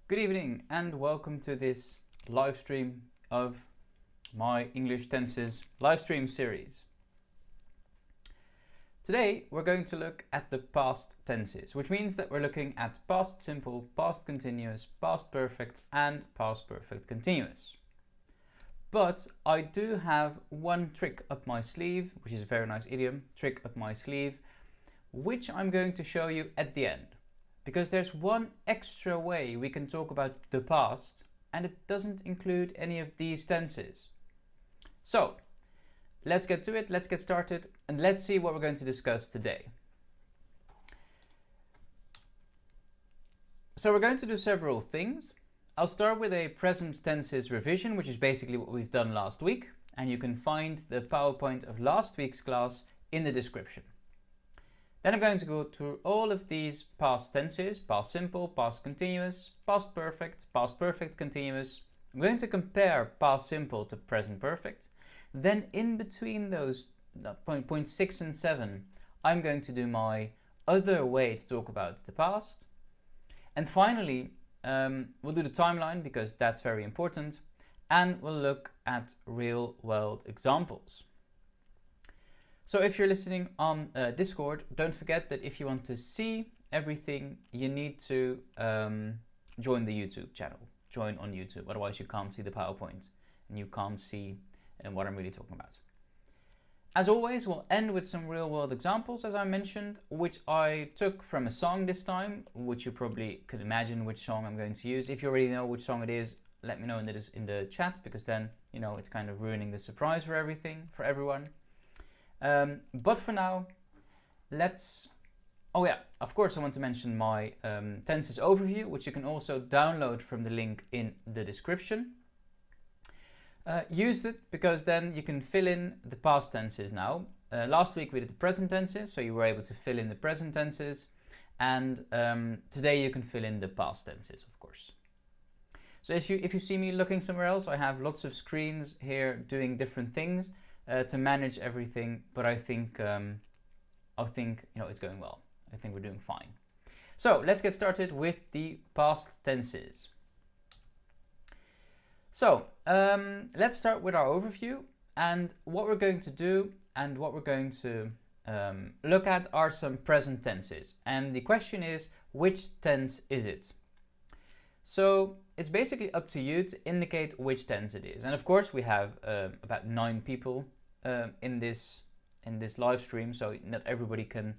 Good evening and welcome to this live stream of my English tenses live stream series. Today we're going to look at the past tenses, which means that we're looking at past simple, past continuous, past perfect and past perfect continuous. But I do have one trick up my sleeve, which is a very nice idiom, trick up my sleeve, which I'm going to show you at the end. Because there's one extra way we can talk about the past and it doesn't include any of these tenses. So let's get to it, let's get started and let's see what we're going to discuss today. So we're going to do several things. I'll start with a present tenses revision, which is basically what we've done last week, and you can find the PowerPoint of last week's class in the description. Then I'm going to go through all of these past tenses, past simple, past continuous, past perfect continuous. I'm going to compare past simple to present perfect. Then in between those point 6 and 7, I'm going to do my other way to talk about the past. And finally, we'll do the timeline because that's very important. And we'll look at real world examples. So if you're listening on Discord, don't forget that if you want to see everything, you need to join the YouTube channel. Join on YouTube, otherwise you can't see the PowerPoint and you can't see what I'm really talking about. As always, we'll end with some real world examples, as I mentioned, which I took from a song this time, which you probably could imagine which song I'm going to use. If you already know which song it is, let me know in the chat, because then, you know, it's kind of ruining the surprise for everyone. But for now, oh yeah, of course I want to mention my tenses overview, which you can also download from the link in the description. Use it because then you can fill in the past tenses now. Last week we did the present tenses, so you were able to fill in the present tenses, and today you can fill in the past tenses, of course. So if you see me looking somewhere else, I have lots of screens here doing different things to manage everything, but I think you know, it's going well. I think we're doing fine. So let's get started with the past tenses. So let's start with our overview, and what we're going to do and what we're going to look at are some present tenses. And the question is, which tense is it? So it's basically up to you to indicate which tense it is. And of course we have about 9 people in this live stream, so not everybody can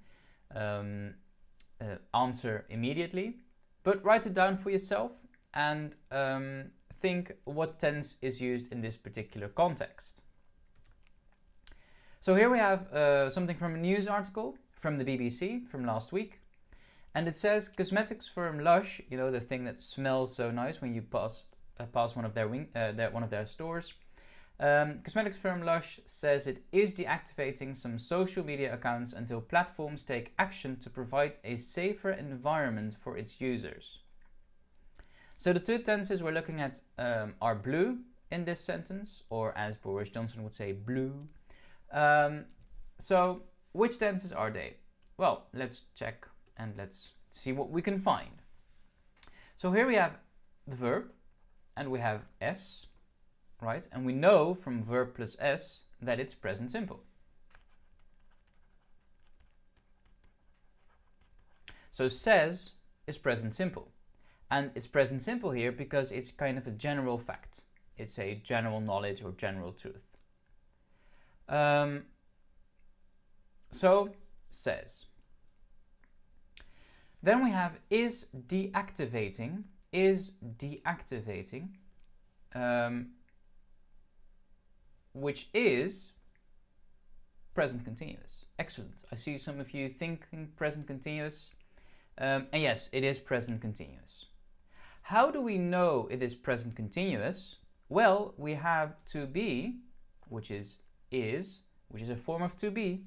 answer immediately, but write it down for yourself and think what tense is used in this particular context. So here we have something from a news article from the BBC from last week, and it says cosmetics firm Lush, you know, the thing that smells so nice when you pass one of their stores. Cosmetics firm Lush says it is deactivating some social media accounts until platforms take action to provide a safer environment for its users. So the two tenses we're looking at are blue in this sentence, or as Boris Johnson would say, blue. So which tenses are they? Well, let's check and let's see what we can find. So here we have the verb and we have S. Right, and we know from verb plus S that it's present simple. So says is present simple, and it's present simple here because it's kind of a general fact. It's a general knowledge or general truth. So says. Then we have is deactivating. Which is present continuous. Excellent. I see some of you thinking present continuous. And yes, it is present continuous. How do we know it is present continuous? Well, we have to be, which is, which is a form of to be,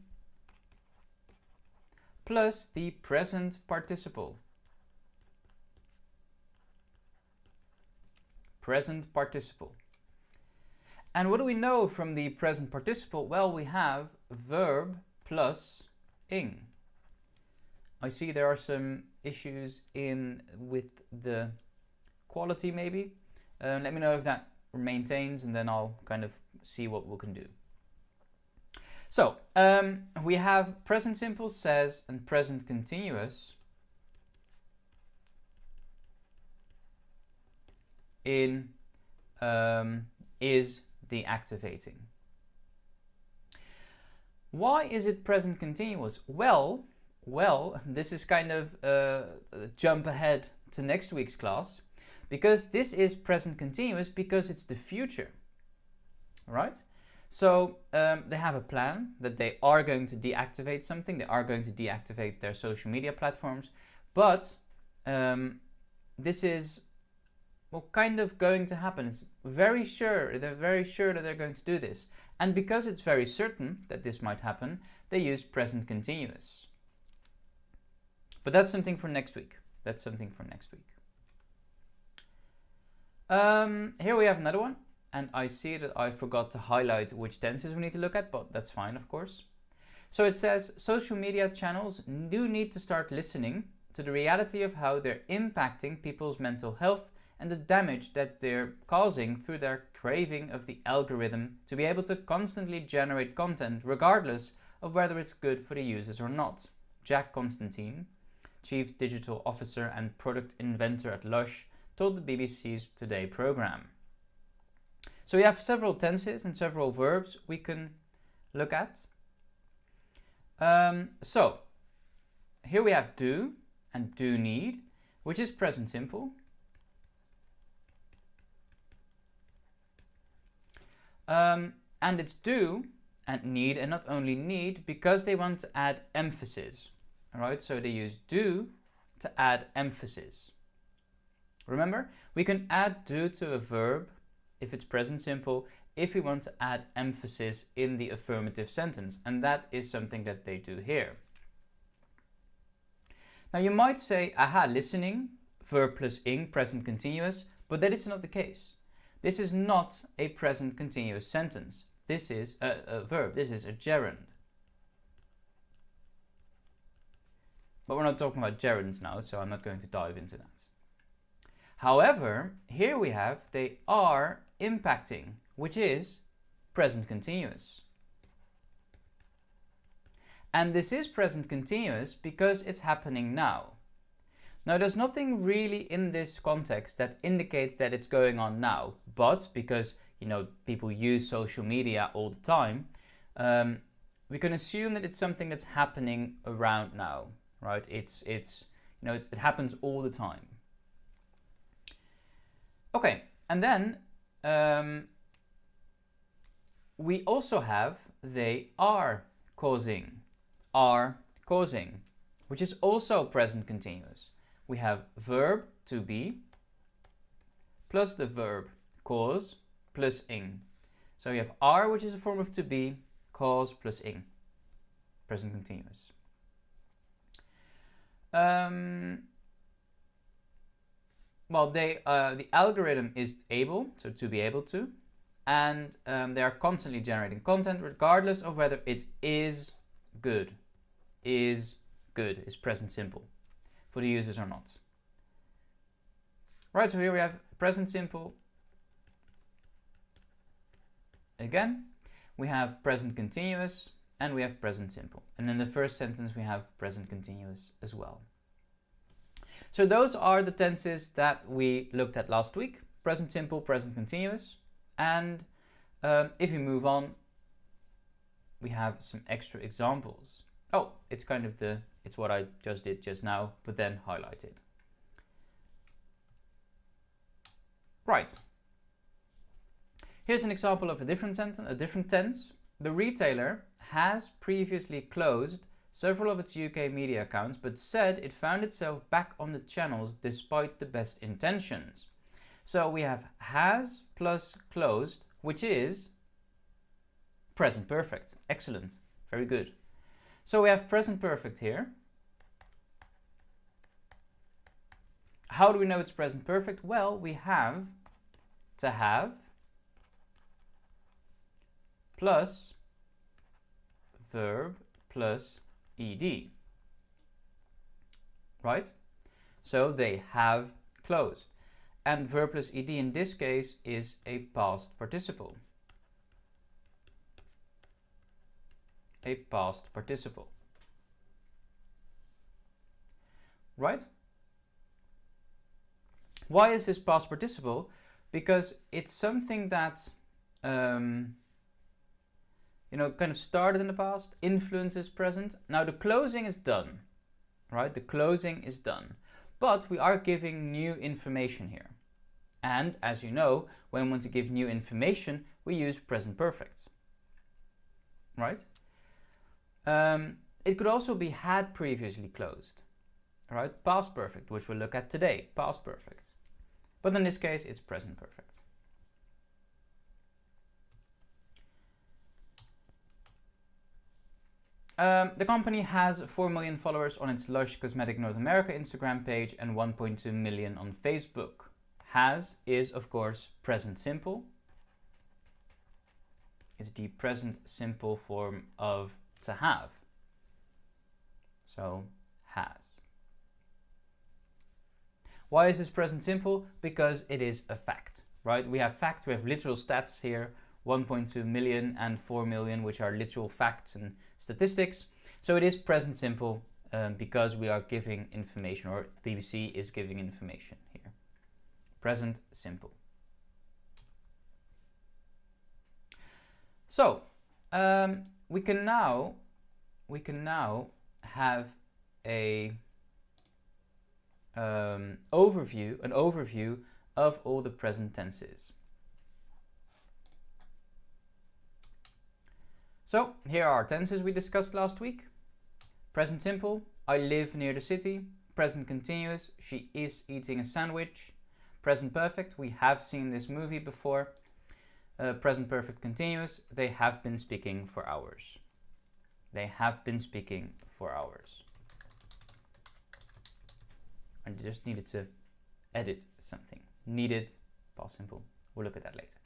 plus the present participle. Present participle. And what do we know from the present participle? Well, we have verb plus ing. I see there are some issues with the quality maybe. Let me know if that maintains, and then I'll kind of see what we can do. So we have present simple says and present continuous in is deactivating. Why is it present continuous? Well, this is kind of a jump ahead to next week's class, because this is present continuous because it's the future, right? So they have a plan that they are going to deactivate something. They are going to deactivate their social media platforms, but this is kind of going to happen. It's very sure. They're very sure that they're going to do this, and because it's very certain that this might happen, they use present continuous. But that's something for next week. That's something for next week. Here we have another one, and I see that I forgot to highlight which tenses we need to look at, but that's fine, of course. So it says social media channels do need to start listening to the reality of how they're impacting people's mental health and the damage that they're causing through their craving of the algorithm to be able to constantly generate content regardless of whether it's good for the users or not. Jack Constantine, Chief Digital Officer and Product Inventor at Lush, told the BBC's Today programme. So we have several tenses and several verbs we can look at. So here we have do and do need, which is present simple. And it's do and need, and not only need, because they want to add emphasis. All right, so they use do to add emphasis. Remember, we can add do to a verb if it's present simple, if we want to add emphasis in the affirmative sentence, and that is something that they do here. Now you might say, aha, listening, verb plus ing, present continuous, but that is not the case. This is not a present continuous sentence. This is a verb, this is a gerund. But we're not talking about gerunds now, so I'm not going to dive into that. However, here we have they are impacting, which is present continuous. And this is present continuous because it's happening now. Now, there's nothing really in this context that indicates that it's going on now, but because, people use social media all the time, we can assume that it's something that's happening around now, right? It happens all the time. Okay, and then we also have they are causing, which is also present continuous. We have verb to be plus the verb cause plus ing. So you have are, which is a form of to be, cause plus ing, present continuous. Well, the algorithm is able, so to be able to, and they are constantly generating content regardless of whether it is good. Is good is present simple for the users or not. Right, so here we have present simple. Again, we have present continuous and we have present simple. And in the first sentence we have present continuous as well. So those are the tenses that we looked at last week: present simple, present continuous. And if we move on, we have some extra examples. Oh, it's kind of it's what I just did just now, but then highlighted. Right. Here's an example of a different sentence, a different tense. The retailer has previously closed several of its UK media accounts, but said it found itself back on the channels despite the best intentions. So we have has plus closed, which is present perfect. Excellent. Very good. So we have present perfect here. How do we know it's present perfect? Well, we have to have plus verb plus ed. Right? So they have closed. and verb plus ed in this case is a past participle. A past participle. Right? Why is this past participle? Because it's something that kind of started in the past, influences present. Now the closing is done, right? The closing is done, but we are giving new information here. And as you know, when we want to give new information, we use present perfect, right? It could also be had previously closed, right? Past perfect, which we'll look at today, past perfect. But in this case, it's present perfect. The company has 4 million followers on its Lush Cosmetic North America Instagram page and 1.2 million on Facebook. Has is, of course, present simple. It's the present simple form of to have. So, has. Why is this present simple? Because it is a fact, right? We have facts, we have literal stats here, 1.2 million and 4 million, which are literal facts and statistics. So it is present simple because we are giving information, or BBC is giving information here. Present simple. So we can now have an overview of all the present tenses. So here are our tenses we discussed last week. Present simple, I live near the city. Present continuous, she is eating a sandwich. Present perfect, we have seen this movie before. Present perfect continuous, they have been speaking for hours. They have been speaking for hours. I just needed to edit something. Needed, past simple. We'll look at that later.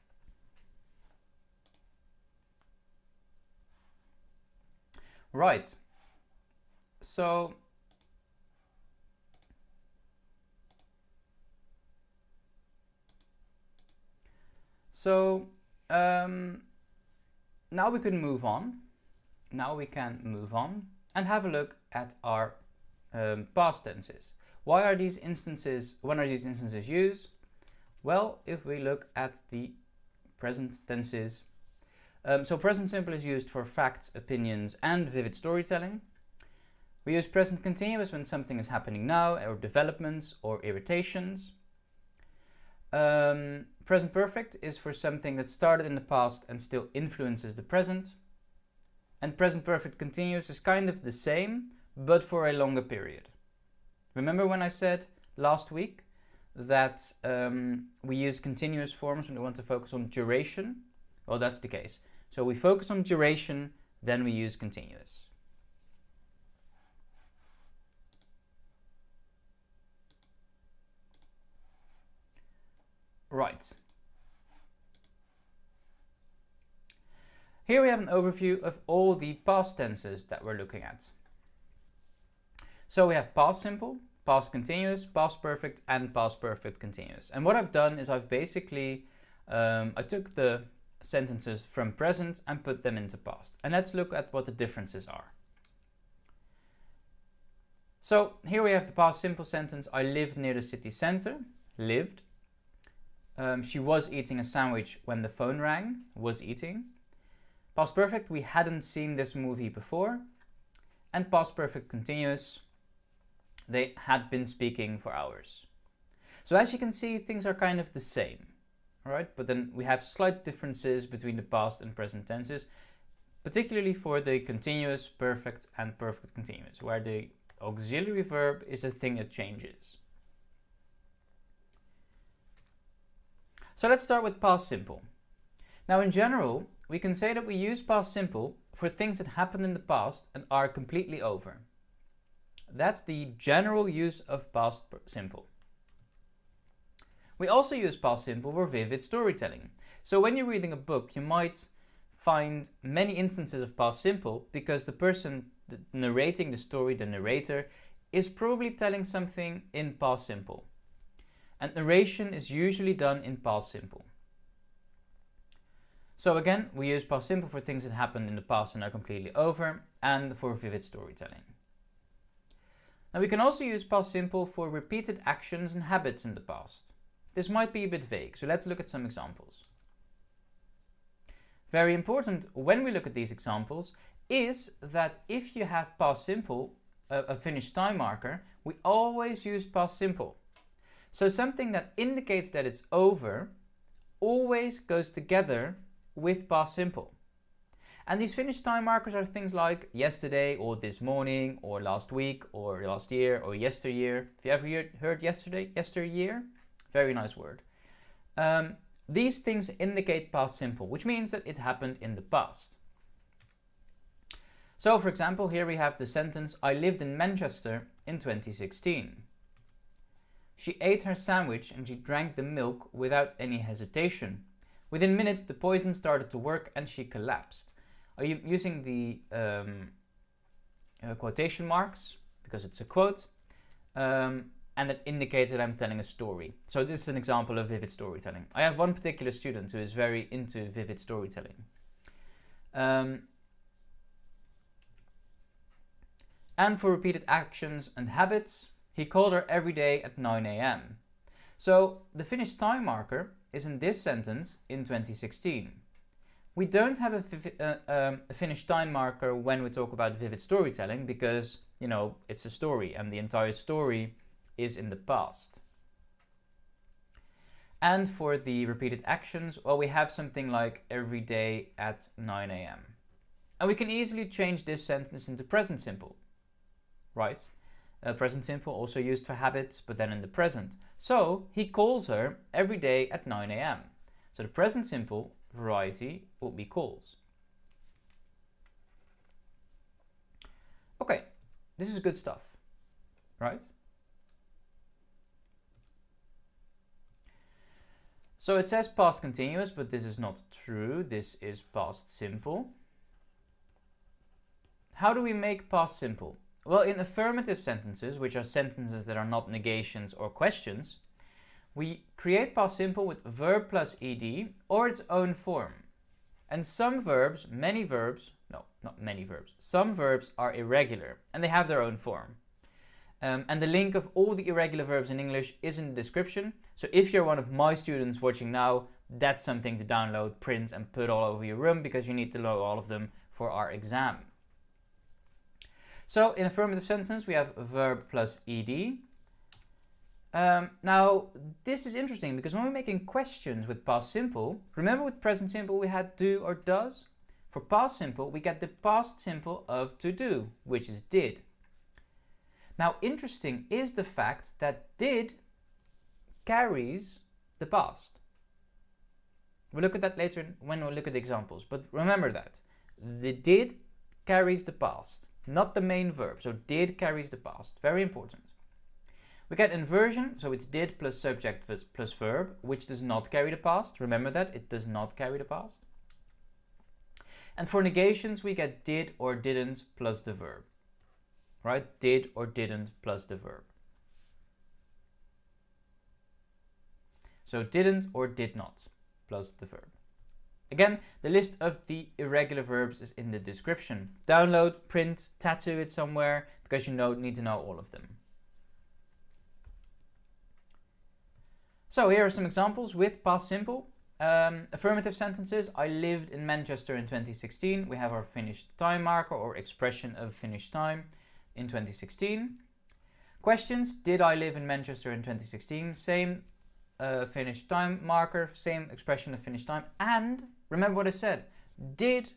Right. So now we can move on. Now we can move on and have a look at our past tenses. When are these instances used? Well, if we look at the present tenses, so present simple is used for facts, opinions, and vivid storytelling. We use present continuous when something is happening now, or developments, or irritations. Present perfect is for something that started in the past and still influences the present. And present perfect continuous is kind of the same, but for a longer period. Remember when I said last week that we use continuous forms when we want to focus on duration? Well, that's the case. So we focus on duration, then we use continuous. Right. Here we have an overview of all the past tenses that we're looking at. So we have past simple, past continuous, past perfect, and past perfect continuous. And what I've done is I've basically, I took the sentences from present and put them into past. And let's look at what the differences are. So here we have the past simple sentence, I lived near the city center, lived. She was eating a sandwich when the phone rang, was eating. Past perfect, we hadn't seen this movie before. And past perfect continuous, they had been speaking for hours. So as you can see, things are kind of the same, right? But then we have slight differences between the past and present tenses, particularly for the continuous, perfect, and perfect continuous, where the auxiliary verb is a thing that changes. So let's start with past simple. Now in general, we can say that we use past simple for things that happened in the past and are completely over. That's the general use of past simple. We also use past simple for vivid storytelling. So when you're reading a book, you might find many instances of past simple because the person narrating the story, the narrator, is probably telling something in past simple. And narration is usually done in past simple. So again, we use past simple for things that happened in the past and are completely over, and for vivid storytelling. Now we can also use past simple for repeated actions and habits in the past. This might be a bit vague, so let's look at some examples. Very important when we look at these examples is that if you have past simple, a finished time marker, we always use past simple. So something that indicates that it's over always goes together with past simple. And these finished time markers are things like yesterday or this morning or last week or last year or yesteryear. Have you ever heard yesteryear? Very nice word. These things indicate past simple, which means that it happened in the past. So for example, here we have the sentence, I lived in Manchester in 2016. She ate her sandwich and she drank the milk without any hesitation. Within minutes, the poison started to work and she collapsed. Are you using the quotation marks because it's a quote, and it indicates that I'm telling a story. So this is an example of vivid storytelling. I have one particular student who is very into vivid storytelling. And for repeated actions and habits, he called her every day at 9 a.m. So the finished time marker is in this sentence in 2016. We don't have a finished time marker when we talk about vivid storytelling because, you know, it's a story and the entire story is in the past. And for the repeated actions, well, we have something like every day at 9 a.m. And we can easily change this sentence into present simple, right? Present simple also used for habits, but then in the present. So he calls her every day at 9 a.m. So the present simple variety will be calls. Okay, this is good stuff, right? So it says past continuous, but this is not true. This is past simple. How do we make past simple? Well, in affirmative sentences, which are sentences that are not negations or questions, we create past simple with verb plus ed or its own form. And some verbs, some verbs are irregular and they have their own form. And the link of all the irregular verbs in English is in the description. So if you're one of my students watching now, that's something to download, print and put all over your room because you need to know all of them for our exam. So in affirmative sentence, we have verb plus ed. Now, this is interesting because when we're making questions with past simple, remember with present simple we had do or does? For past simple, we get the past simple of to do, which is did. Now, interesting is the fact that did carries the past. We'll look at that later when we look at the examples, but remember that. The did carries the past, not the main verb. So did carries the past, very important. We get inversion, so it's did plus subject plus verb, which does not carry the past. Remember that, it does not carry the past. And for negations, we get did or didn't plus the verb. Right? Did or didn't plus the verb. So didn't or did not plus the verb. Again, the list of the irregular verbs is in the description. Download, print, tattoo it somewhere because you need to know all of them. So here are some examples with past simple. Affirmative sentences, I lived in Manchester in 2016. We have our finished time marker or expression of finished time in 2016. Questions, did I live in Manchester in 2016? Same finished time marker, same expression of finished time. And remember what I said, did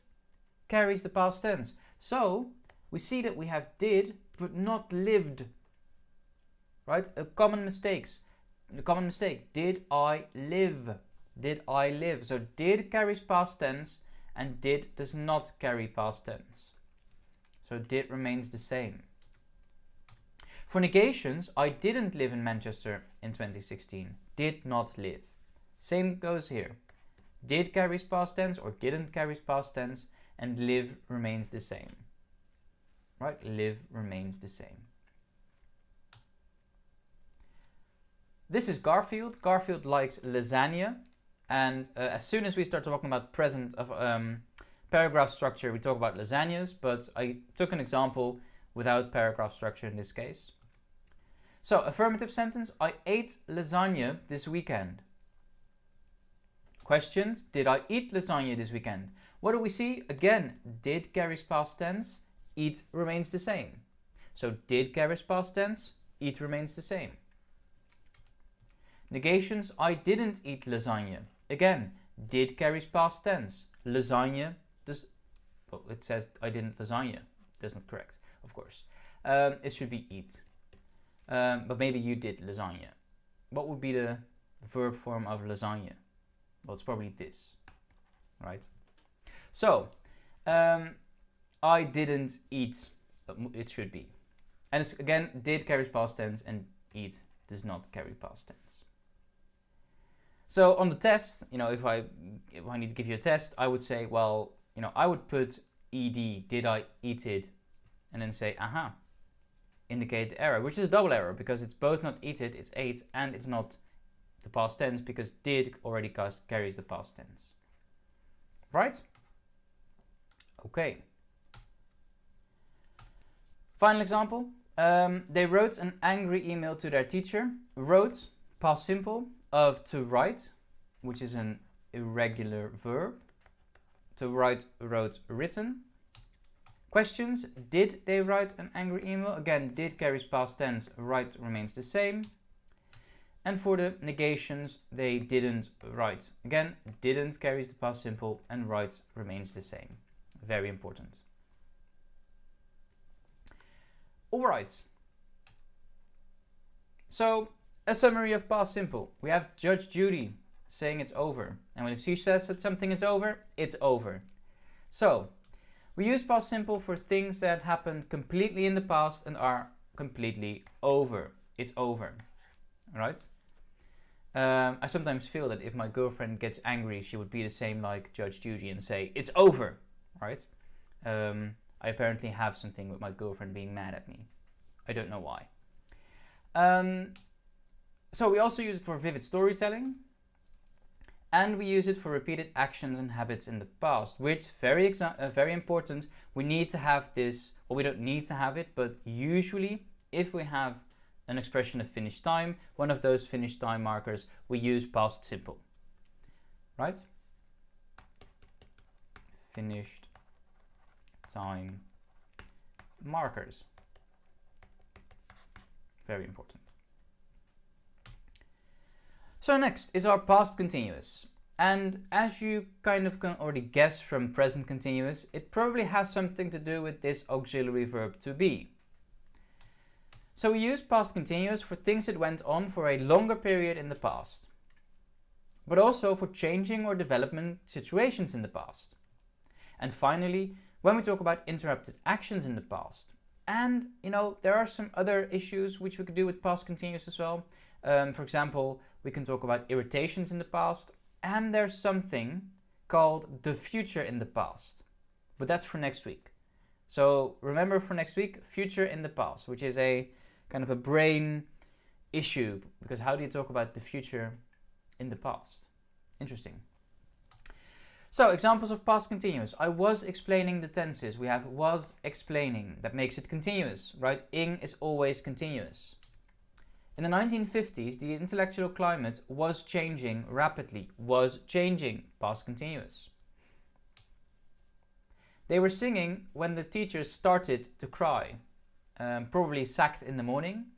carries the past tense. So we see that we have did but not lived, right? A common mistake, did I live? Did I live? So did carries past tense and did does not carry past tense. So did remains the same. For negations, I didn't live in Manchester in 2016. Did not live. Same goes here. Did carries past tense or didn't carries past tense, and live remains the same. Right? Live remains the same. This is Garfield. Garfield likes lasagna. And as soon as we start talking about present of paragraph structure, we talk about lasagnas, but I took an example without paragraph structure in this case. So, affirmative sentence, I ate lasagna this weekend. Questions, did I eat lasagna this weekend? What do we see? Again, did carries past tense, eat remains the same. So, did carries past tense, eat remains the same. Negations, I didn't eat lasagna. Again, did carries past tense. Lasagna does, well, it says I didn't lasagna. That's not correct, of course. It should be eat. But maybe you did lasagna. What would be the verb form of lasagna? Well, it's probably this, right? So, I didn't eat, it should be. And it's, again, did carries past tense and eat does not carry past tense. So on the test, if I need to give you a test, I would say, well, I would put ed, did I eat it, and then say, aha, indicate the error, which is a double error because it's both not eat it, it's ate, and it's not the past tense because did already carries the past tense. Right? Okay. Final example. They wrote an angry email to their teacher. Wrote, past simple, of to write, which is an irregular verb. To write, wrote, written. Questions, did they write an angry email? Again, did carries past tense, write remains the same. And for the negations, they didn't write. Again, didn't carries the past simple and write remains the same. Very important. Alright. So, a summary of past simple. We have Judge Judy saying it's over. And when she says that something is over, it's over. So, we use past simple for things that happened completely in the past and are completely over. It's over. Right? I sometimes feel that if my girlfriend gets angry, she would be the same like Judge Judy and say, it's over. Right? I apparently have something with my girlfriend being mad at me. I don't know why. So we also use it for vivid storytelling. And we use it for repeated actions and habits in the past, which very important. We need to have this, or we don't need to have it, but usually if we have an expression of finished time, one of those finished time markers, we use past simple. Right? Finished time markers. Very important. So next is our past continuous. And as you kind of can already guess from present continuous, it probably has something to do with this auxiliary verb to be. So we use past continuous for things that went on for a longer period in the past, but also for changing or development situations in the past. And finally, when we talk about interrupted actions in the past. And, there are some other issues which we could do with past continuous as well. For example, we can talk about irritations in the past, and there's something called the future in the past. But that's for next week. So remember for next week, future in the past, which is a kind of a brain issue, because how do you talk about the future in the past? Interesting. So examples of past continuous. I was explaining the tenses. We have was explaining. That makes it continuous, right? Ing is always continuous. In the 1950s, the intellectual climate was changing rapidly. Was changing, past continuous. They were singing when the teachers started to cry. Probably sacked in the morning,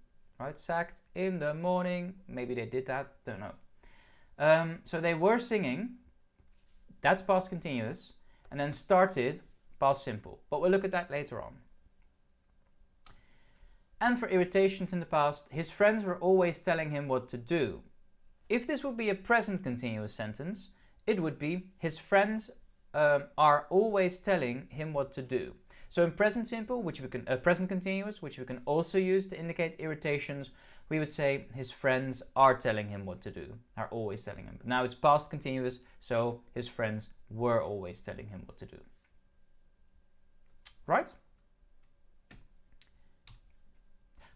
right? Sacked in the morning. Maybe they did that, don't know. So they were singing, that's past continuous, and then started, past simple. But we'll look at that later on. And for irritations in the past, his friends were always telling him what to do. If this would be a present continuous sentence, it would be his friends are always telling him what to do. So in present simple, which we can present continuous, which we can also use to indicate irritations, we would say his friends are telling him what to do, are always telling him. Now it's past continuous, so his friends were always telling him what to do. Right?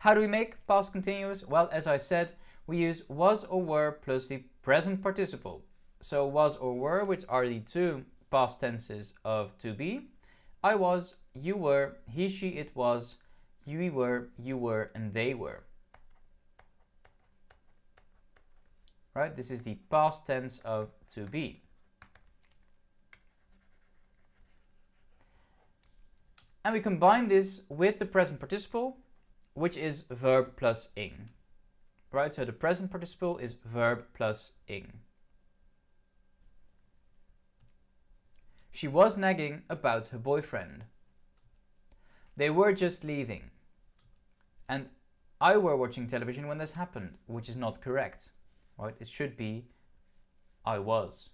How do we make past continuous? Well, as I said, we use was or were plus the present participle. So was or were, which are the two past tenses of to be. I was, you were, he, she, it was, we were, you were, and they were. Right, this is the past tense of to be. And we combine this with the present participle, which is verb plus ing. Right, so the present participle is verb plus ing. She was nagging about her boyfriend. They were just leaving. And I were watching television when this happened, which is not correct. Right, it should be I was.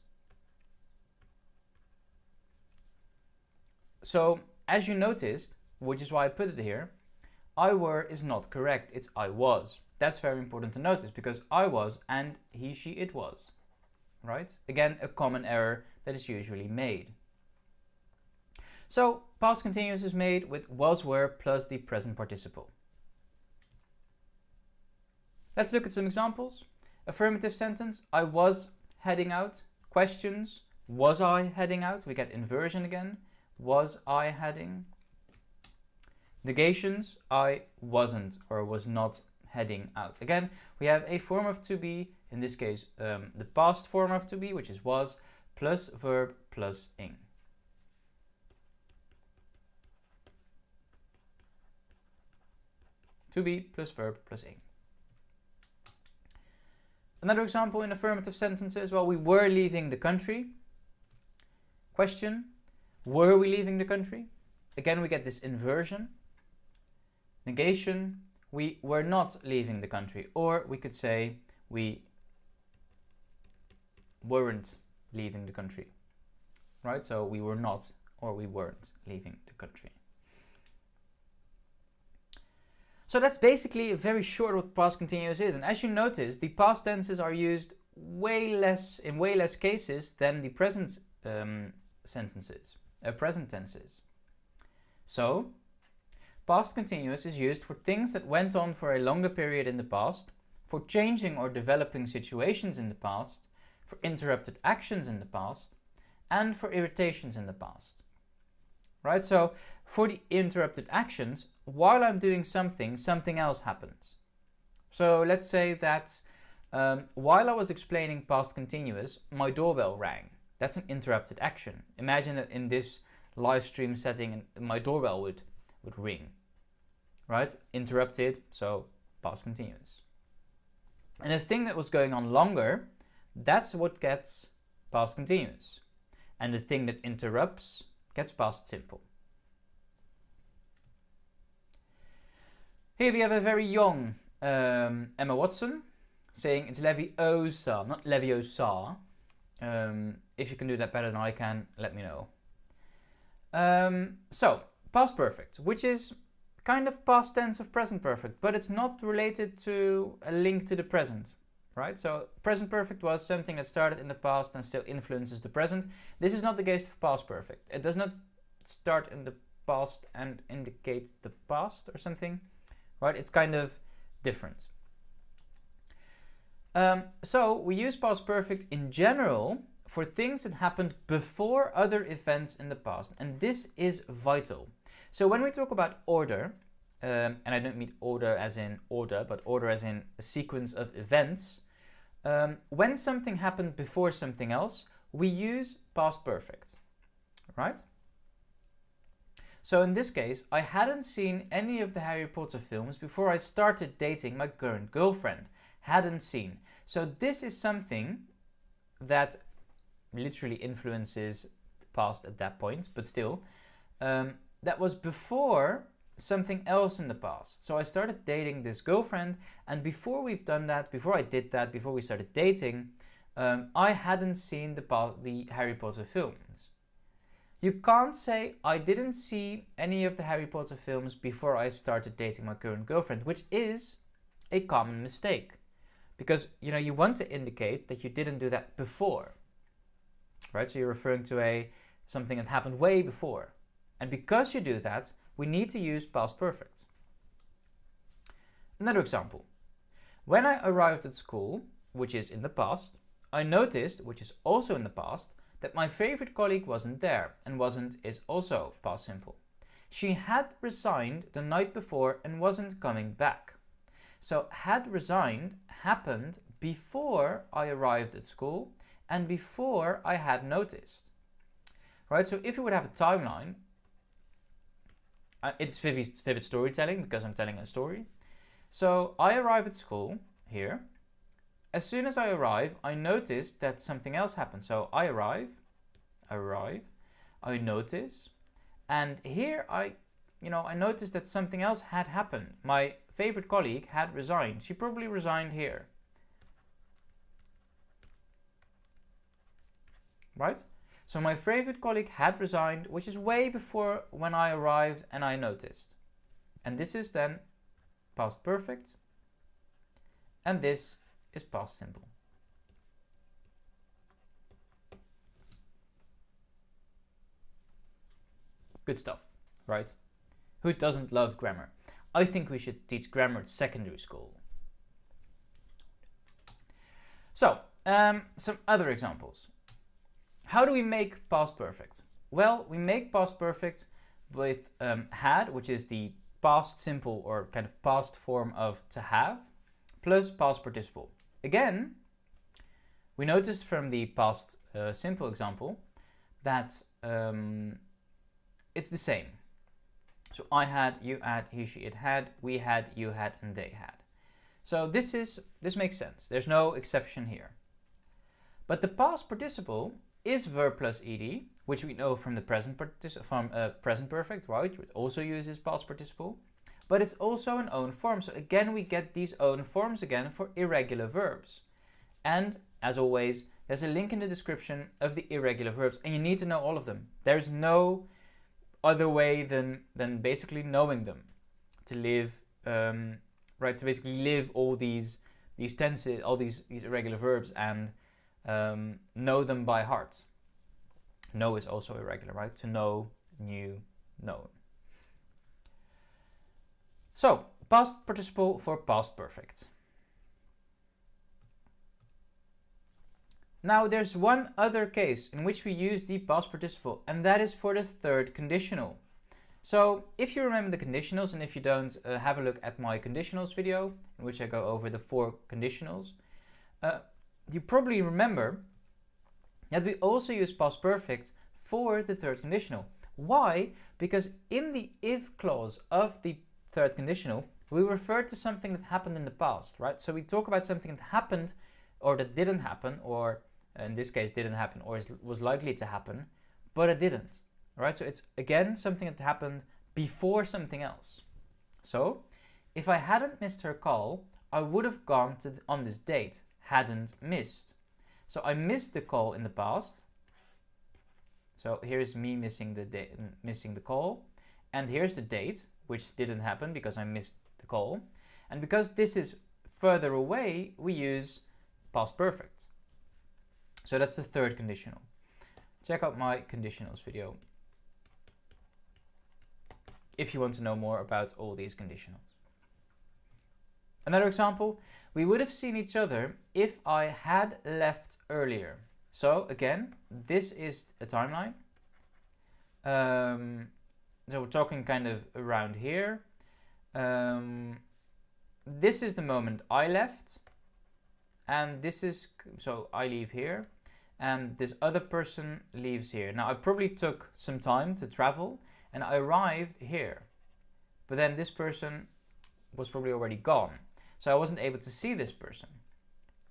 So, as you noticed, which is why I put it here, I were is not correct, it's I was. That's very important to notice because I was and he, she, it was. Right? Again, a common error that is usually made. So, past continuous is made with was, were plus the present participle. Let's look at some examples. Affirmative sentence, I was heading out. Questions, was I heading out? We get inversion again. Was I heading? Negations, I wasn't or was not heading out. Again, we have a form of to be, in this case the past form of to be, which is was, plus verb plus ing. To be plus verb plus ing. Another example in affirmative sentences, well, we were leaving the country. Question, were we leaving the country? Again, we get this inversion. Negation, we were not leaving the country. Or we could say we weren't leaving the country. Right? So we were not or we weren't leaving the country. So that's basically very short what past continuous is. And as you notice, the past tenses are used in way less cases than the present present tenses. So, past continuous is used for things that went on for a longer period in the past, for changing or developing situations in the past, for interrupted actions in the past, and for irritations in the past. Right? So, for the interrupted actions, while I'm doing something, something else happens. So let's say that while I was explaining past continuous, my doorbell rang. That's an interrupted action. Imagine that in this live stream setting, my doorbell would ring. Right? Interrupted, so past continuous. And the thing that was going on longer, that's what gets past continuous. And the thing that interrupts gets past simple. Here we have a very young Emma Watson saying it's Leviosa, not Leviosa. If you can do that better than I can, let me know. So, past perfect, which is kind of past tense of present perfect, but it's not related to a link to the present, right? So, present perfect was something that started in the past and still influences the present. This is not the case for past perfect. It does not start in the past and indicate the past or something. Right, it's kind of different. So we use past perfect in general for things that happened before other events in the past, and this is vital. So when we talk about order, and I don't mean order as in order, but order as in a sequence of events, when something happened before something else, we use past perfect, right? So in this case, I hadn't seen any of the Harry Potter films before I started dating my current girlfriend. Hadn't seen. So this is something that literally influences the past at that point, but still, that was before something else in the past. So I started dating this girlfriend, and before we've done that, before I did that, before we started dating, I hadn't seen the Harry Potter films. You can't say, I didn't see any of the Harry Potter films before I started dating my current girlfriend, which is a common mistake. Because, you want to indicate that you didn't do that before. Right? So you're referring to something that happened way before. And because you do that, we need to use past perfect. Another example. When I arrived at school, which is in the past, I noticed, which is also in the past, that my favorite colleague wasn't there, and wasn't is also past simple. She had resigned the night before and wasn't coming back. So had resigned happened before I arrived at school and before I had noticed. Right, so if you would have a timeline, it's vivid storytelling because I'm telling a story. So I arrive at school here. As soon as I arrive, I notice that something else happened. So I arrive, I notice, and here I noticed that something else had happened. My favorite colleague had resigned. She probably resigned here. Right? So my favorite colleague had resigned, which is way before when I arrived and I noticed. And this is then past perfect. And this is past simple. Good stuff, right? Who doesn't love grammar? I think we should teach grammar at secondary school. So, some other examples. How do we make past perfect? Well, we make past perfect with had, which is the past simple or kind of past form of to have, plus past participle. Again, we noticed from the past simple example that it's the same. So I had, you had, he, she, it had, we had, you had, and they had. So this makes sense. There's no exception here. But the past participle is verb plus ed, which we know from the present perfect, right? Which also uses past participle, but it's also an own form. So again, we get these own forms again for irregular verbs. And as always, there's a link in the description of the irregular verbs, and you need to know all of them. There's no other way than basically knowing them to live, right? To basically live all these tenses, all these irregular verbs, and know them by heart. Know is also irregular, right? To know, knew, known. So, past participle for past perfect. Now there's one other case in which we use the past participle, and that is for the third conditional. So if you remember the conditionals, and if you don't, have a look at my conditionals video, in which I go over the 4 conditionals. You probably remember that we also use past perfect for the third conditional. Why? Because in the if clause of the third conditional, we refer to something that happened in the past, right? So we talk about something that happened or that didn't happen, or in this case didn't happen, or was likely to happen, but it didn't, right? So it's again something that happened before something else. So if I hadn't missed her call, I would have gone on this date. Hadn't missed. So I missed the call in the past. So here's me missing the call, and here's the date, which didn't happen because I missed the call. And because this is further away, we use past perfect. So that's the third conditional. Check out my conditionals video if you want to know more about all these conditionals. Another example, we would have seen each other if I had left earlier. So again, this is a timeline. So we're talking kind of around here. This is the moment I left, and this is, so I leave here, and this other person leaves here. Now I probably took some time to travel, and I arrived here, but then this person was probably already gone. So I wasn't able to see this person.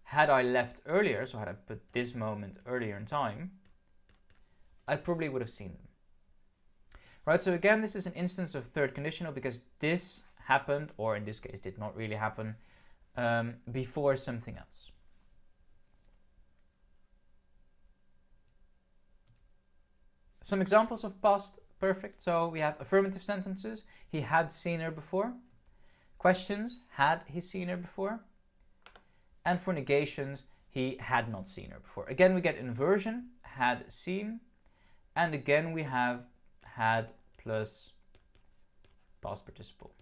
Had I left earlier, so had I put this moment earlier in time, I probably would have seen them. Right, so again, this is an instance of third conditional because this happened, or in this case did not really happen, before something else. Some examples of past perfect. So we have affirmative sentences. He had seen her before. Questions, had he seen her before? And for negations, he had not seen her before. Again, we get inversion, had seen, and again we have had plus past participle.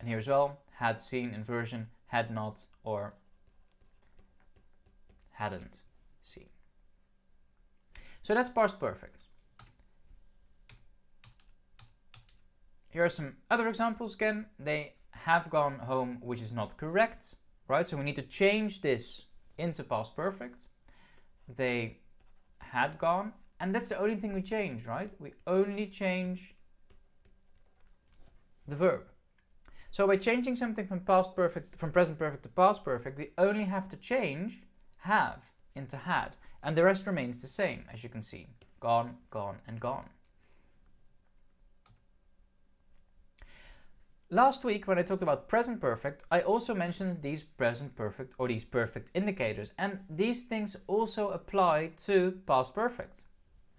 And here as well, had seen inversion, had not, or hadn't seen. So that's past perfect. Here are some other examples again. They have gone home, which is not correct, right? So we need to change this into past perfect. They had gone, and that's the only thing we change, right? We only change the verb. So by changing something from present perfect to past perfect, we only have to change have into had, and the rest remains the same, as you can see. Gone, gone, and gone. Last week, when I talked about present perfect, I also mentioned these present perfect or these perfect indicators, and these things also apply to past perfect,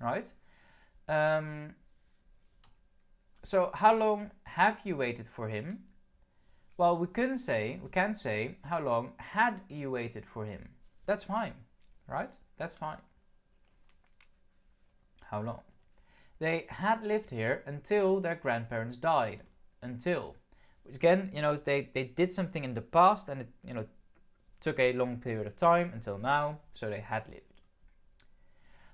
right? So how long have you waited for him? Well, we can say, how long had you waited for him? That's fine, right? That's fine. How long? They had lived here until their grandparents died. Until. Which again, they did something in the past and it, took a long period of time until now, so they had lived.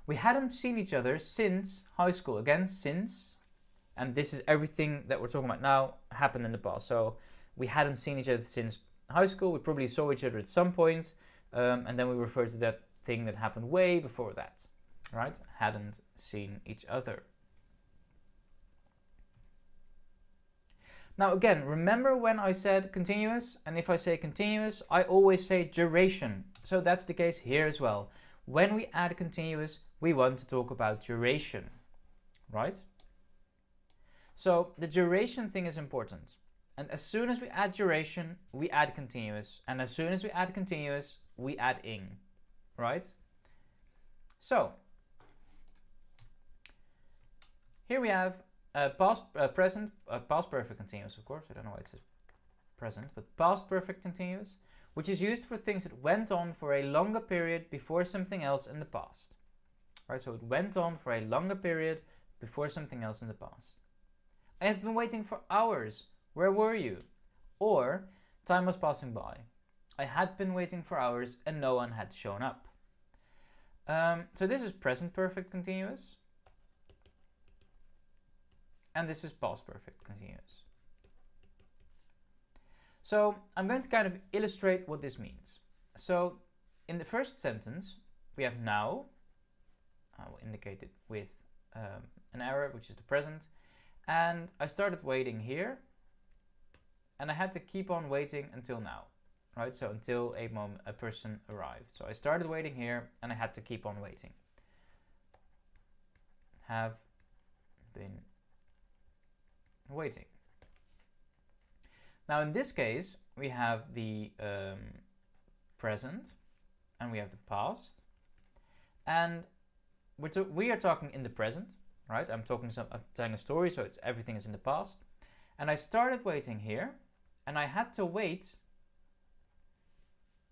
We hadn't seen each other since high school. Again, since, and this is everything that we're talking about now happened in the past. So we hadn't seen each other since high school. We probably saw each other at some point, and then we refer to that thing that happened way before that, right? Hadn't seen each other. Now again, remember when I said continuous, and if I say continuous, I always say duration. So that's the case here as well. When we add continuous, we want to talk about duration, right? So the duration thing is important. And as soon as we add duration, we add continuous. And as soon as we add continuous, we add ing, right? So here we have past perfect continuous, of course. I don't know why it says present, but past perfect continuous, which is used for things that went on for a longer period before something else in the past. Right, so it went on for a longer period before something else in the past. I have been waiting for hours. Where were you? Or time was passing by. I had been waiting for hours and no one had shown up. So this is present perfect continuous. And this is past perfect continuous. So I'm going to kind of illustrate what this means. So in the first sentence, we have now. I will indicate it with an arrow, which is the present. And I started waiting here. And I had to keep on waiting until now. Right? So until a person arrived. So I started waiting here and I had to keep on waiting. Have been waiting. Now in this case, we have the present and we have the past. And we are talking in the present, right? I'm telling a story, so everything is in the past. And I started waiting here and I had to wait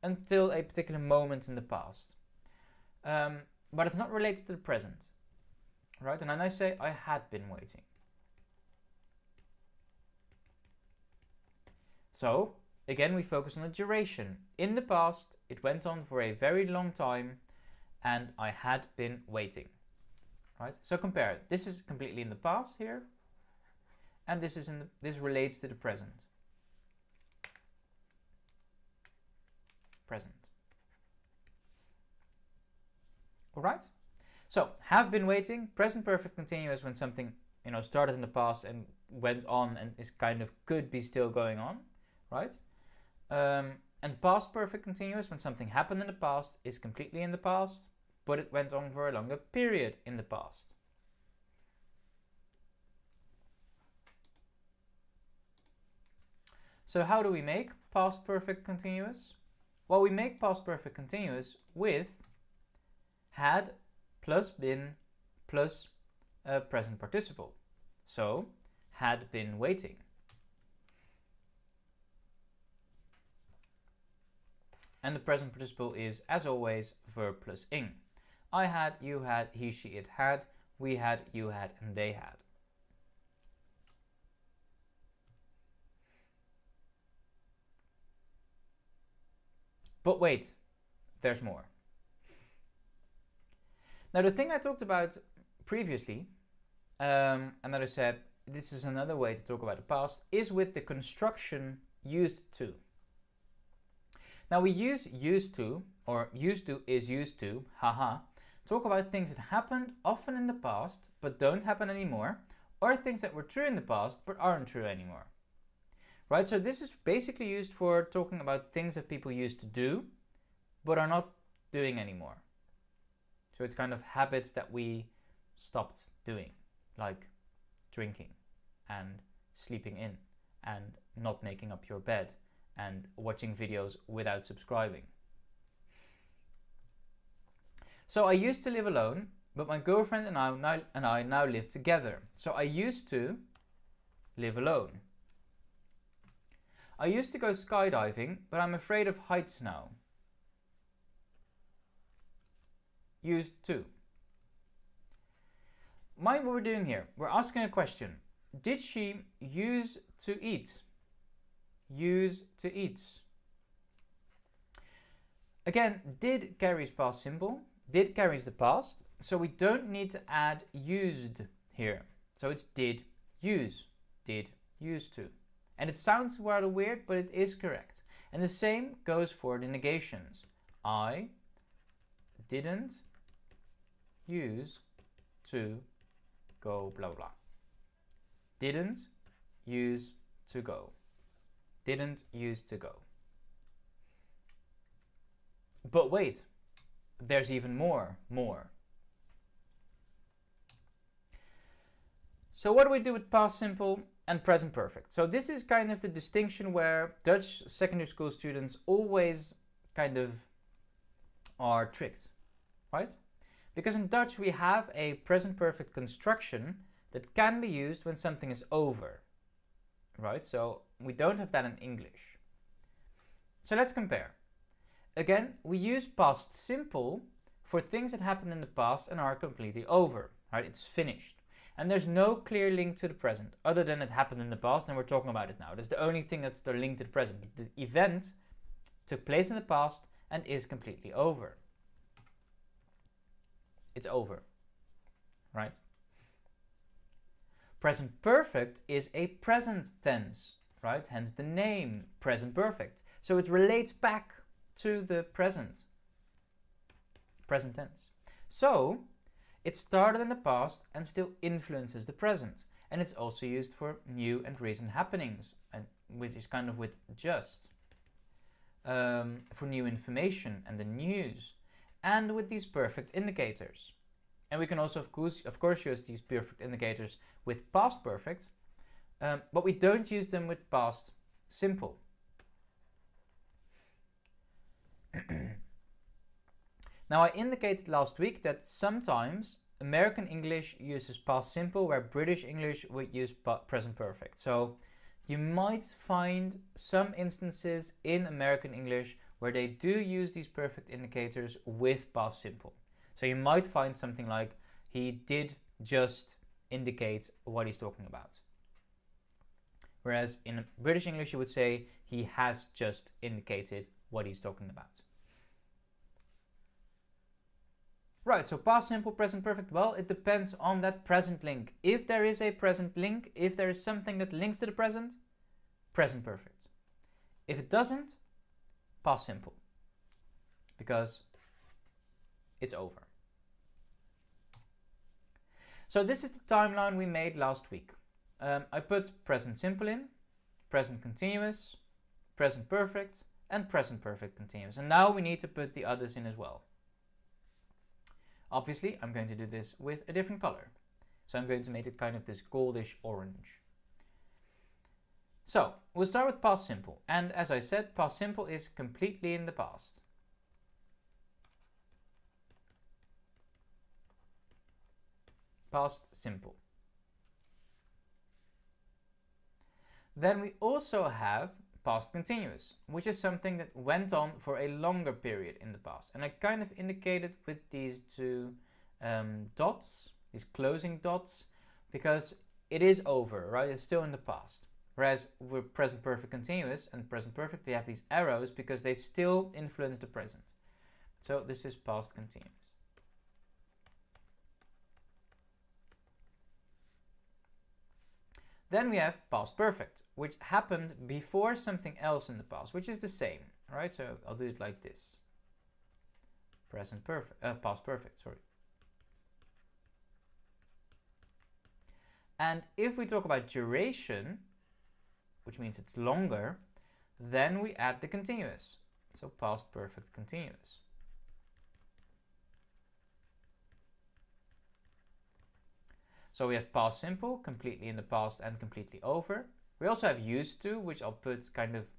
until a particular moment in the past. But it's not related to the present, right? And then I say I had been waiting. So again, we focus on the duration. In the past, it went on for a very long time and I had been waiting, right? So compare. This is completely in the past here, and this relates to the present. Present. All right. So have been waiting. Present perfect continuous when something started in the past and went on and is kind of could be still going on, right? And past perfect continuous when something happened in the past is completely in the past, but it went on for a longer period in the past. So how do we make past perfect continuous? Well, we make past perfect continuous with had plus been plus a present participle. So had been waiting. And the present participle is, as always, verb plus ing. I had, you had, he, she, it had, we had, you had, and they had. But wait, there's more. Now the thing I talked about previously, and that I said this is another way to talk about the past, is with the construction used to. Now we use used to, or used to is used to, haha, talk about things that happened often in the past but don't happen anymore, or things that were true in the past but aren't true anymore. Right, so this is basically used for talking about things that people used to do but are not doing anymore. So it's kind of habits that we stopped doing, like drinking and sleeping in and not making up your bed and watching videos without subscribing. So I used to live alone, but my girlfriend and I now live together. So I used to live alone. I used to go skydiving, but I'm afraid of heights now. Used to. Mind what we're doing here. We're asking a question. Did she use to eat? Use to eat. Again, did carries past simple. Did carries the past. So we don't need to add used here. So it's did use. Did used to. And it sounds rather weird, but it is correct. And the same goes for the negations. I didn't use to go blah blah. Didn't use to go. Didn't use to go. But wait, there's even more. So what do we do with past simple and present perfect? So this is kind of the distinction where Dutch secondary school students always kind of are tricked, right? Because in Dutch we have a present perfect construction that can be used when something is over, right? So we don't have that in English. So let's compare. Again, we use past simple for things that happened in the past and are completely over, right? It's finished. And there's no clear link to the present other than it happened in the past and we're talking about it now. That's the only thing that's the link to the present. The event took place in the past and is completely over. It's over, right? Present perfect is a present tense, right? Hence the name present perfect. So it relates back to the present tense. So it started in the past and still influences the present. And it's also used for new and recent happenings, and which is kind of with just. For new information and the news, and with these perfect indicators. And we can also, of course, use these perfect indicators with past perfect, but we don't use them with past simple. Now, I indicated last week that sometimes American English uses past simple, where British English would use present perfect. So you might find some instances in American English where they do use these perfect indicators with past simple. So you might find something like, he did just indicate what he's talking about. Whereas in British English you would say, he has just indicated what he's talking about. Right, so past simple, present perfect, well, it depends on that present link. If there is a present link, if there is something that links to the present perfect. If it doesn't, past simple, because it's over. So this is the timeline we made last week. I put present simple in, present continuous, present perfect, and present perfect continuous. And now we need to put the others in as well. Obviously, I'm going to do this with a different color. So I'm going to make it kind of this goldish orange. So we'll start with past simple. And as I said, past simple is completely in the past. Past simple. Then we also have past continuous, which is something that went on for a longer period in the past. And I kind of indicated with these two dots, these closing dots, because it is over, right? It's still in the past. Whereas with present perfect continuous and present perfect, we have these arrows because they still influence the present. So this is past continuous. Then we have past perfect, which happened before something else in the past, which is the same, right? So I'll do it like this. Present perfect, past perfect, sorry. And if we talk about duration, which means it's longer, then we add the continuous. So past perfect continuous. So we have past simple, completely in the past and completely over. We also have used to, which I'll put kind of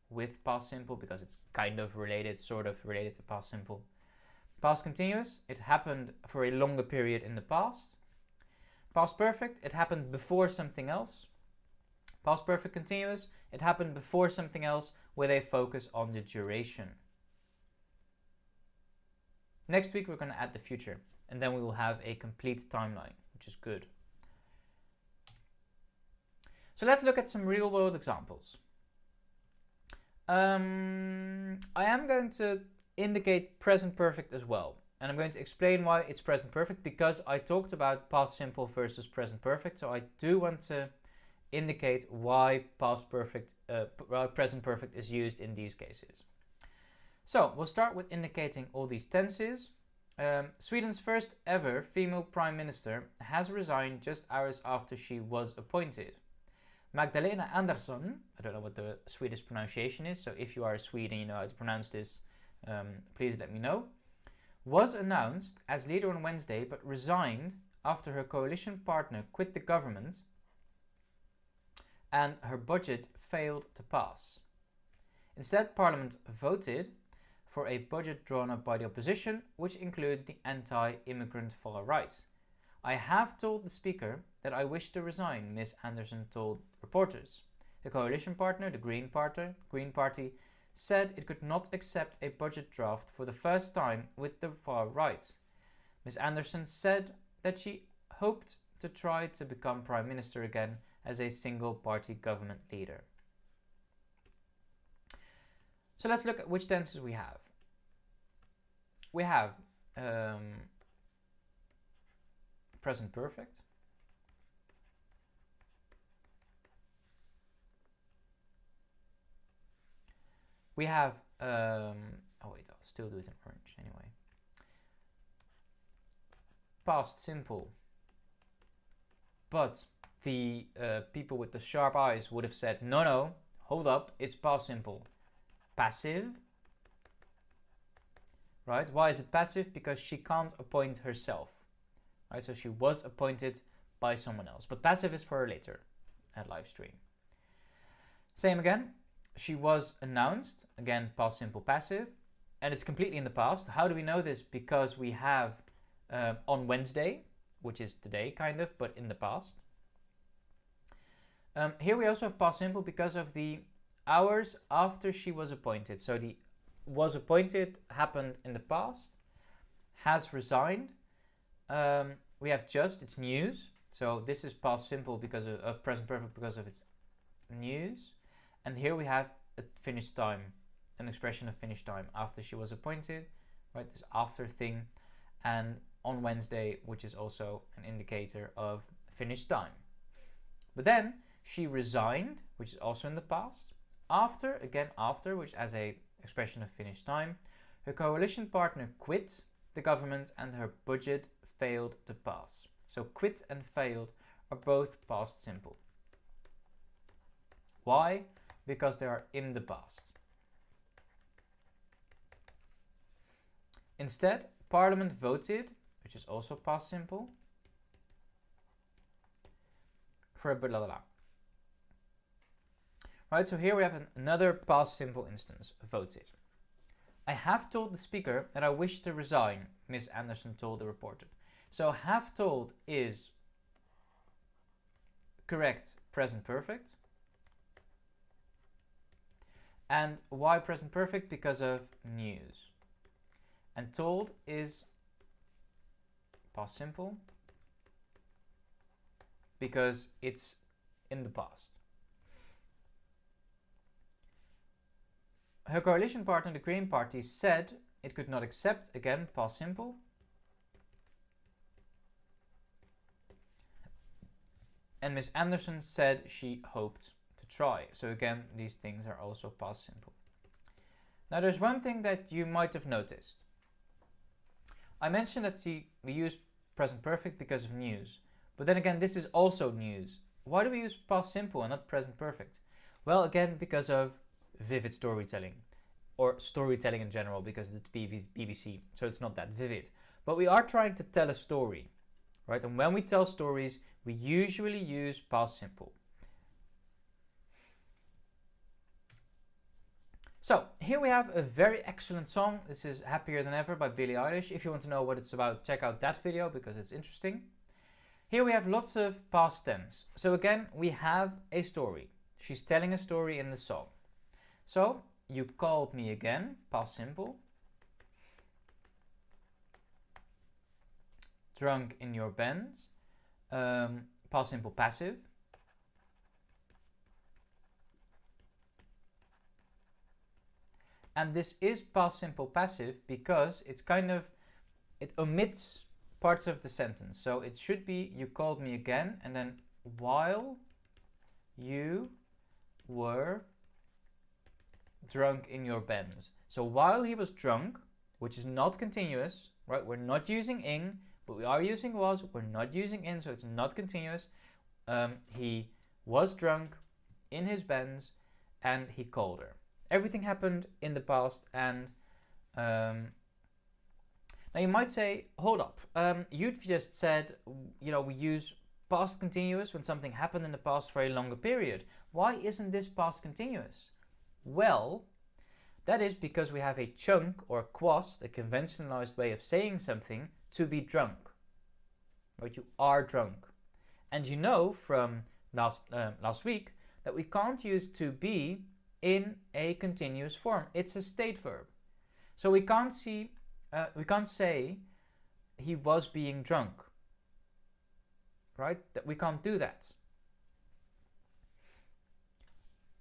with past simple because it's kind of related, sort of related to past simple. Past continuous, it happened for a longer period in the past. Past perfect, it happened before something else. Past perfect continuous, it happened before something else with a focus on the duration. Next week we're going to add the future, and then we will have a complete timeline, which is good. So let's look at some real world examples. I am going to indicate present perfect as well, and I'm going to explain why it's present perfect because I talked about past simple versus present perfect, so I do want to indicate why present perfect is used in these cases. So we'll start with indicating all these tenses. Sweden's first ever female prime minister has resigned just hours after she was appointed. Magdalena Andersson, I don't know what the Swedish pronunciation is, so if you are a Swede and you know how to pronounce this, please let me know, was announced as leader on Wednesday but resigned after her coalition partner quit the government and her budget failed to pass. Instead, Parliament voted for a budget drawn up by the opposition, which includes the anti-immigrant far right. I have told the speaker that I wish to resign, Ms. Anderson told reporters. The coalition partner, the Green Party, said it could not accept a budget draft for the first time with the far right. Ms. Anderson said that she hoped to try to become Prime Minister again as a single-party government leader. So let's look at which tenses we have. We have present perfect. We have, oh wait, I'll still do it in orange anyway. Past simple. But the people with the sharp eyes would have said, no, hold up, it's past simple. Passive. Right? Why is it passive? Because she can't appoint herself. Right? So she was appointed by someone else. But passive is for later at live stream. Same again. She was announced. Again, past simple passive. And it's completely in the past. How do we know this? Because we have on Wednesday, which is today kind of, but in the past. Here we also have past simple because of the hours after she was appointed. So the was appointed happened in the past, has resigned. We have just, it's news. So this is past simple because of present perfect because of its news. And here we have a finished time, an expression of finished time after she was appointed, right? This after thing. And on Wednesday, which is also an indicator of finished time. But then she resigned, which is also in the past. After, again after, which as a expression of finished time, her coalition partner quit the government and her budget failed to pass. So quit and failed are both past simple. Why? Because they are in the past. Instead, Parliament voted, which is also past simple, for a blah blah blah. Right, so here we have another past simple instance, voted. I have told the speaker that I wish to resign, Ms. Anderson told the reporter. So have told is correct present perfect. And why present perfect? Because of news. And told is past simple. because it's in the past. Her coalition partner, the Green Party, said it could not accept, again, past simple. And Miss Anderson said she hoped to try. So again, these things are also past simple. Now there's one thing that you might have noticed. I mentioned that we use present perfect because of news. But then again, this is also news. Why do we use past simple and not present perfect? Well, again, because of vivid storytelling. Or storytelling in general, because it's BBC, so it's not that vivid. But we are trying to tell a story, right? And when we tell stories, we usually use past simple. So here we have a very excellent song. This is Happier Than Ever by Billie Eilish. If you want to know what it's about, check out that video because it's interesting. Here we have lots of past tense. So again, we have a story. She's telling a story in the song. So, you called me again, past simple. Drunk in your Benz, past simple passive. And this is past simple passive because it's it omits parts of the sentence. So it should be, you called me again, and then while you were drunk in your Benz. So while he was drunk, which is not continuous, right? We're not using ing, but we are using was. We're not using in, so it's not continuous. He was drunk in his Benz and he called her. Everything happened in the past, and now you might say, hold up, you've just said, we use past continuous when something happened in the past for a longer period. Why isn't this past continuous? Well, that is because we have a chunk or quast, a conventionalized way of saying something, to be drunk. Right? You are drunk. And you know from last week that we can't use to be in a continuous form. It's a state verb. So we can't say he was being drunk. Right? That we can't do that.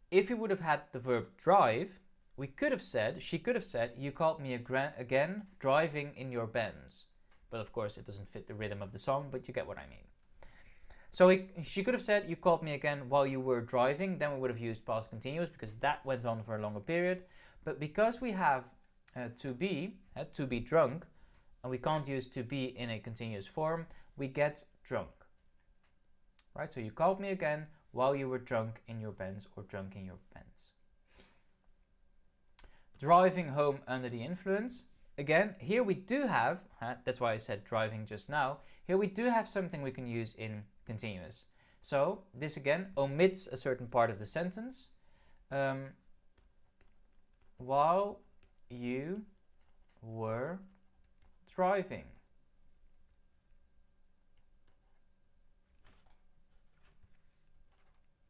If we would have had the verb drive, she could have said, you called me again driving in your Benz. But of course it doesn't fit the rhythm of the song, but you get what I mean. So she could have said, you called me again while you were driving, then we would have used past continuous because that went on for a longer period. But because we have to be drunk, and we can't use to be in a continuous form, we get drunk. Right, so you called me again while you were drunk in your Benz or drunk in your Benz. Driving home under the influence. Again, here we do have, that's why I said driving just now, here we do have something we can use in continuous. So this again omits a certain part of the sentence. While you were driving.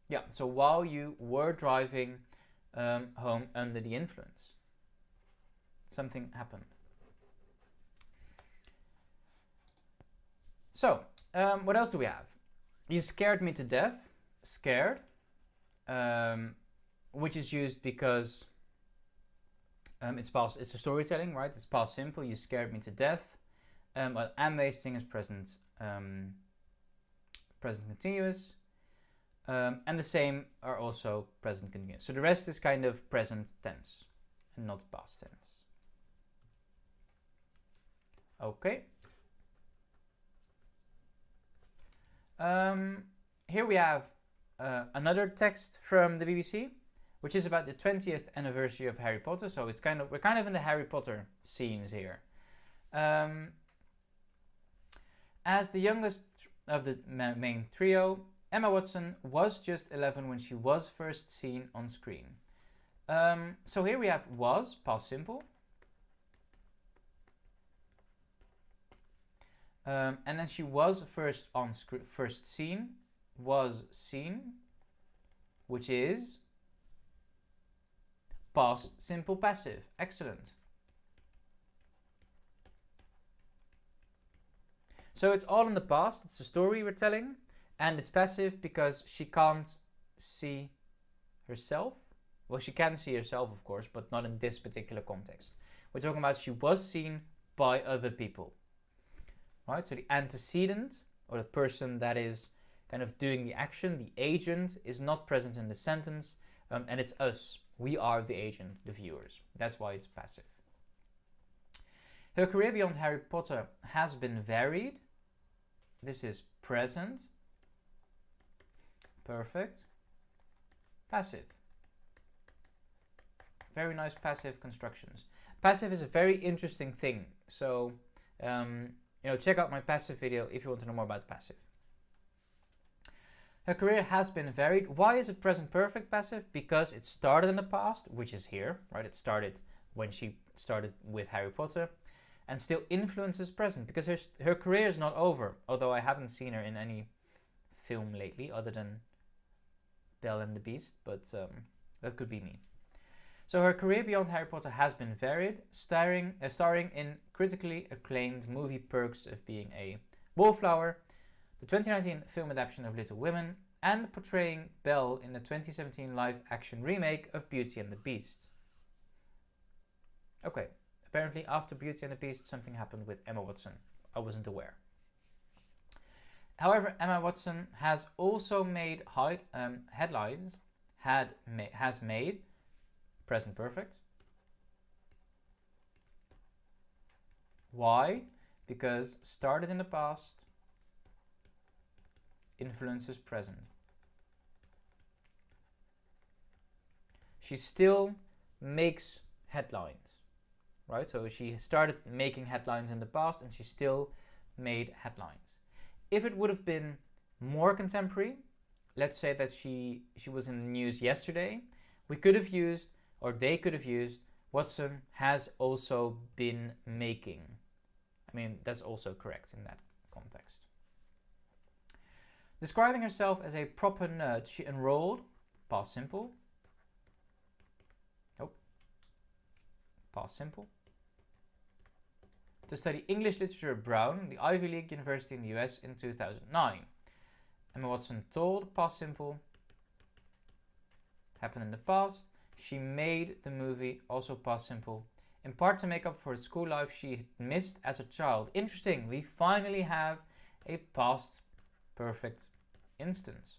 Yeah, so while you were driving home under the influence, something happened. So, what else do we have? You scared me to death, scared, which is used because it's a storytelling, right? It's past simple, you scared me to death. Well, am wasting is present continuous. And the same are also present continuous. So the rest is kind of present tense and not past tense. Okay. Here we have another text from the BBC, which is about the 20th anniversary of Harry Potter. So it's we're kind of in the Harry Potter scenes here. As the youngest of the main trio, Emma Watson was just 11 when she was first seen on screen. So here we have was, past simple. And then she was first on first seen, was seen, which is past simple passive. Excellent. So it's all in the past. It's a story we're telling. And it's passive because she can't see herself. Well, she can see herself, of course, but not in this particular context. We're talking about she was seen by other people. Right? So the antecedent, or the person that is kind of doing the action, the agent, is not present in the sentence, and it's us. We are the agent, the viewers. That's why it's passive. Her career beyond Harry Potter has been varied. This is present. Perfect. Passive. Very nice passive constructions. Passive is a very interesting thing. So, check out my passive video if you want to know more about passive. Her career has been varied. Why is it present perfect passive? Because it started in the past, which is here, right? It started when she started with Harry Potter, and still influences present because her career is not over. Although I haven't seen her in any film lately other than Belle and the Beast, but that could be me. So her career beyond Harry Potter has been varied, starring in critically acclaimed movie Perks of Being a Wallflower, the 2019 film adaptation of Little Women, and portraying Belle in the 2017 live-action remake of Beauty and the Beast. Okay, apparently after Beauty and the Beast something happened with Emma Watson. I wasn't aware. However, Emma Watson has also made headlines, has made present perfect. Why? Because started in the past, influences present. She still makes headlines, right? So she started making headlines in the past and she still made headlines. If it would have been more contemporary, let's say that she was in the news yesterday, we could have used, or they could have used, Watson has also been making. I mean, that's also correct in that context. Describing herself as a proper nerd, she enrolled, past simple. Nope. Past simple. To study English literature at Brown, the Ivy League university in the US in 2009. Emma Watson told, past simple. Happened in the past. She made the movie, also past simple, in part to make up for the school life she missed as a child. Interesting, we finally have a past perfect instance.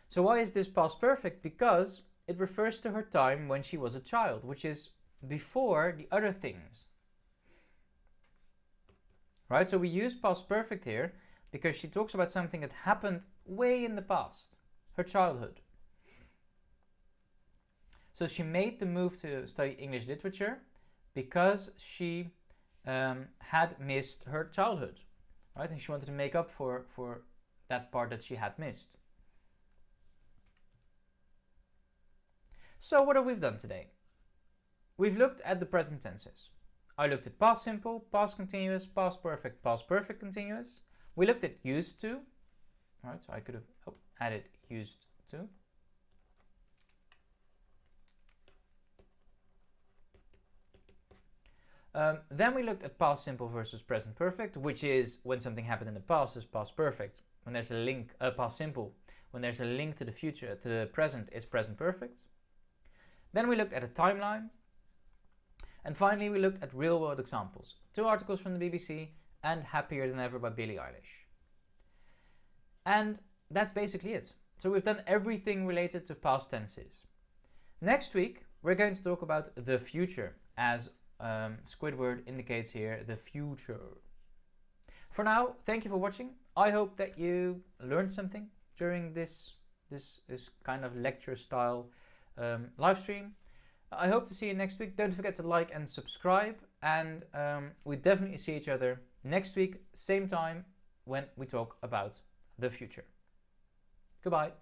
So why is this past perfect? Because it refers to her time when she was a child, which is before the other things. Right, so we use past perfect here because she talks about something that happened way in the past, her childhood. So she made the move to study English literature because she had missed her childhood, right? And she wanted to make up for that part that she had missed. So what have we done today? We've looked at the present tenses. I looked at past simple, past continuous, past perfect continuous. We looked at used to, right? So I could have added used to. Then we looked at past simple versus present perfect, which is when something happened in the past is past perfect. When there's a link, past simple, when there's a link to the future, to the present, is present perfect. Then we looked at a timeline. And finally, we looked at real-world examples. 2 articles from the BBC and Happier Than Ever by Billie Eilish. And that's basically it. So we've done everything related to past tenses. Next week, we're going to talk about the future, as Squidward indicates here, the future. For now, thank you for watching. I hope that you learned something during this kind of lecture style live stream. I hope to see you next week. Don't forget to like and subscribe, and we definitely see each other next week, same time, when we talk about the future. Goodbye.